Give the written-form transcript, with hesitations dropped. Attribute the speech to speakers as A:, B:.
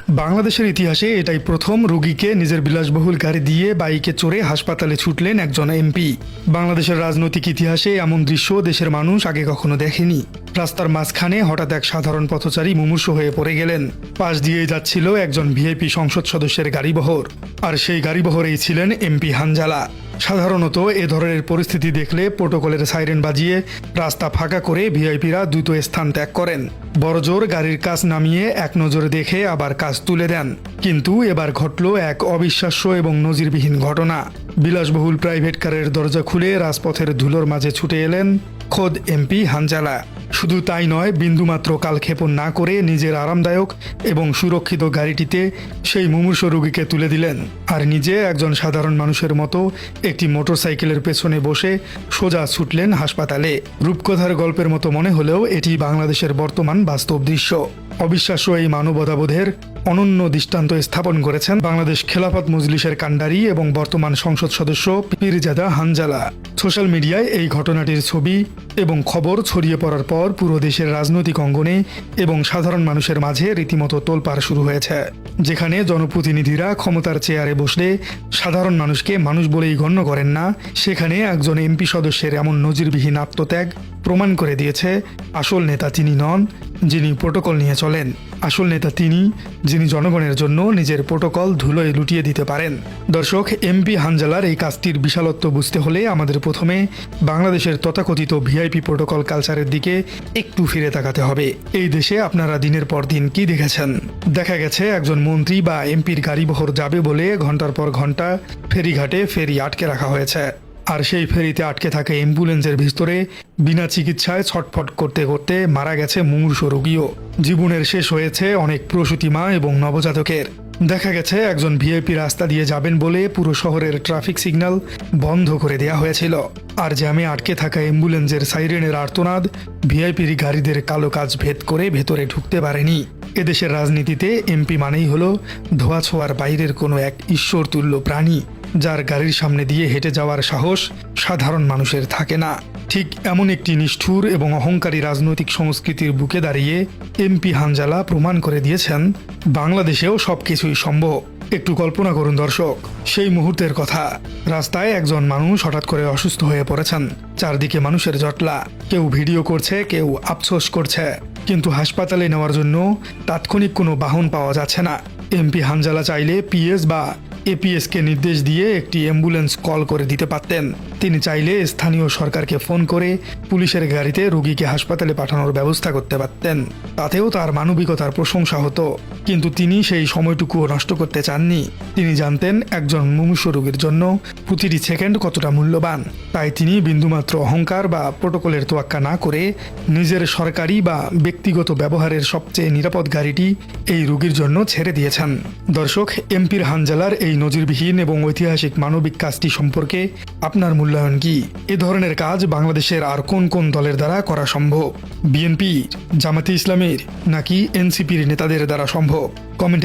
A: বাংলাদেশের ইতিহাসে এটাই প্রথম রোগীকে নিজের বিলাসবহুল গাড়ি দিয়ে বাইকে চড়ে হাসপাতালে ছুটলেন একজন এমপি। বাংলাদেশের রাজনৈতিক ইতিহাসে এমন দৃশ্য দেশের মানুষ আগে কখনো দেখেনি। রাস্তার মাঝখানে হঠাৎ এক সাধারণ পথচারী মুমূর্ষু হয়ে পড়ে গেলেন। পাশ দিয়ে যাচ্ছিল একজন ভিআইপি সংসদ সদস্যের গাড়িবহর, আর সেই গাড়িবহরেই ছিলেন এমপি হানজালা। সাধারণত এ ধরনের পরিস্থিতি দেখলে প্রোটোকলের সাইরেন বাজিয়ে রাস্তা ফাঁকা করে ভিআইপিরা দ্রুত স্থান ত্যাগ করেন। বড়জোর গাড়ির কাজ নামিয়ে এক নজরে দেখে আবার কাজ তুলে দেন। কিন্তু এবার ঘটল এক অবিশ্বাস্য এবং নজিরবিহীন ঘটনা। বিলাসবহুল প্রাইভেট কারের দরজা খুলে রাজপথের ধুলোর মাঝে ছুটে এলেন খোদ এমপি হানজালা। শুধু তাই নয়, বিন্দুমাত্র কালক্ষেপণ না করে নিজের আরামদায়ক এবং সুরক্ষিত গাড়িটিতে সেই মুমূর্ষু রোগীকে তুলে দিলেন, আর নিজে একজন সাধারণ মানুষের মতো একটি মোটরসাইকেলের পেছনে বসে সোজা ছুটলেন হাসপাতালে। রূপকথার গল্পের মতো মনে হলেও এটি বাংলাদেশের বর্তমান বাস্তব দৃশ্য। অবিশ্বাস্য এই মানবতাবোধের অনন্য দৃষ্টান্ত স্থাপন করেছেন বাংলাদেশ খেলাফত মজলিসের কান্ডারি এবং বর্তমান সংসদ সদস্য পীরজাদা হানজালা। সোশ্যাল মিডিয়ায় এই ঘটনাটির ছবি এবং খবর ছড়িয়ে পড়ার পর পুরো দেশের রাজনৈতিক অঙ্গনে এবং সাধারণ মানুষের মাঝে রীতিমতো তোলপাড় শুরু হয়েছে। যেখানে জনপ্রতিনিধিরা ক্ষমতার চেয়ারে বসলে সাধারণ মানুষকে মানুষ বলেই গণ্য করেন না, সেখানে একজন এমপি সদস্যের এমন নজিরবিহীন আত্মত্যাগ প্রমাণ করে দিয়েছে আসল নেতা তিনি নন, যিনি প্রোটোকল নিয়ে চলেন। আসল নেতা তিনি, যিনি জনগণের জন্য নিজের প্রোটোকল ধুলোয় লুটিয়ে দিতে পারেন। দর্শক, এমপি হানজালার এই কাজটির বিশালত্ব বুঝতে হলে আমাদের প্রথমে বাংলাদেশের তথাকথিত ভিআইপি প্রোটোকল কালচারের দিকে একটু ফিরে তাকাতে হবে। এই দেশে আপনারা দিনের পর দিন কি দেখেছেন? দেখা গেছে একজন মন্ত্রী বা এমপির গাড়িবহর যাবে বলে ঘন্টার পর ঘন্টা ফেরিঘাটে ফেরি আটকে রাখা হয়েছে, আর সেই ফেরিতে আটকে থাকা অ্যাম্বুলেন্সের ভিতরে বিনা চিকিৎসায় ছটফট করতে করতে মারা গেছে মুমূর্ষু রোগীও। জীবনের শেষ হয়েছে অনেক প্রসূতি মা এবং নবজাতকের। দেখা গেছে একজন ভিআইপি রাস্তা দিয়ে যাবেন বলে পুরো শহরের ট্রাফিক সিগন্যাল বন্ধ করে দেওয়া হয়েছিল, আর জ্যামে আটকে থাকা অ্যাম্বুলেন্সের সাইরেনের আর্তনাদ ভিআইপির গাড়িদের কালো কাজ ভেদ করে ভেতরে ঢুকতে পারেনি। এদেশের রাজনীতিতে এমপি মানেই হলো ধোয়া ছোঁয়ার বাইরের কোনো এক ঈশ্বরতুল্য প্রাণী, যার গাড়ির সামনে দিয়ে হেঁটে যাওয়ার সাহস সাধারণ মানুষের থাকে না। ঠিক এমন একটি নিষ্ঠুর এবং অহংকারী রাজনৈতিক সংস্কৃতির বুকে দাঁড়িয়ে এমপি হানজালা প্রমাণ করে দিয়েছেন বাংলাদেশেও সবকিছুই সম্ভব। একটু কল্পনা করুন দর্শক, সেই মুহূর্তের কথা। রাস্তায় একজন মানুষ হঠাৎ করে অসুস্থ হয়ে পড়েছেন, চারদিকে মানুষের জটলা, কেউ ভিডিও করছে, কেউ আফসোস করছে, কিন্তু হাসপাতালে নেওয়ার জন্য তাৎক্ষণিক কোনো বাহন পাওয়া যাচ্ছে না। এমপি হানজালা চাইলে পিএস বা এপিএসকে নির্দেশ দিয়ে একটি অ্যাম্বুলেন্স কল করে দিতে পারতেন। তিনি চাইলে স্থানীয় সরকারকে ফোন করে পুলিশের গাড়িতে রোগীকে হাসপাতালে পাঠানোর ব্যবস্থা করতে পারতেন, তাতেও তার মানবিকতার প্রশংসা হতো। কিন্তু তিনি সেই সময়টুকুও নষ্ট করতে চাননি। তিনি জানতেন একজন মুমূর্ষু রোগীর জন্য প্রতিটি সেকেন্ড কতটা মূল্যবান। তাই তিনি বিন্দুমাত্র অহংকার বা প্রোটোকলের তোয়াক্কা না করে নিজের সরকারি বা ব্যক্তিগত ব্যবহারের সবচেয়ে নিরাপদ গাড়িটি এই রোগীর জন্য ছেড়ে দিয়েছেন। দর্শক, এমপির হানজালার এই নজিরবিহীন এবং ঐতিহাসিক মানবিক কাজটি সম্পর্কে আপনার মূল্যায়ন কি? এ ধরনের কাজ বাংলাদেশের আর কোন কোন দলের দ্বারা করা সম্ভব? বিএনপি, জামাতে ইসলামের নাকি এনসিপির নেতাদের দ্বারা সম্ভব? কমেন্টে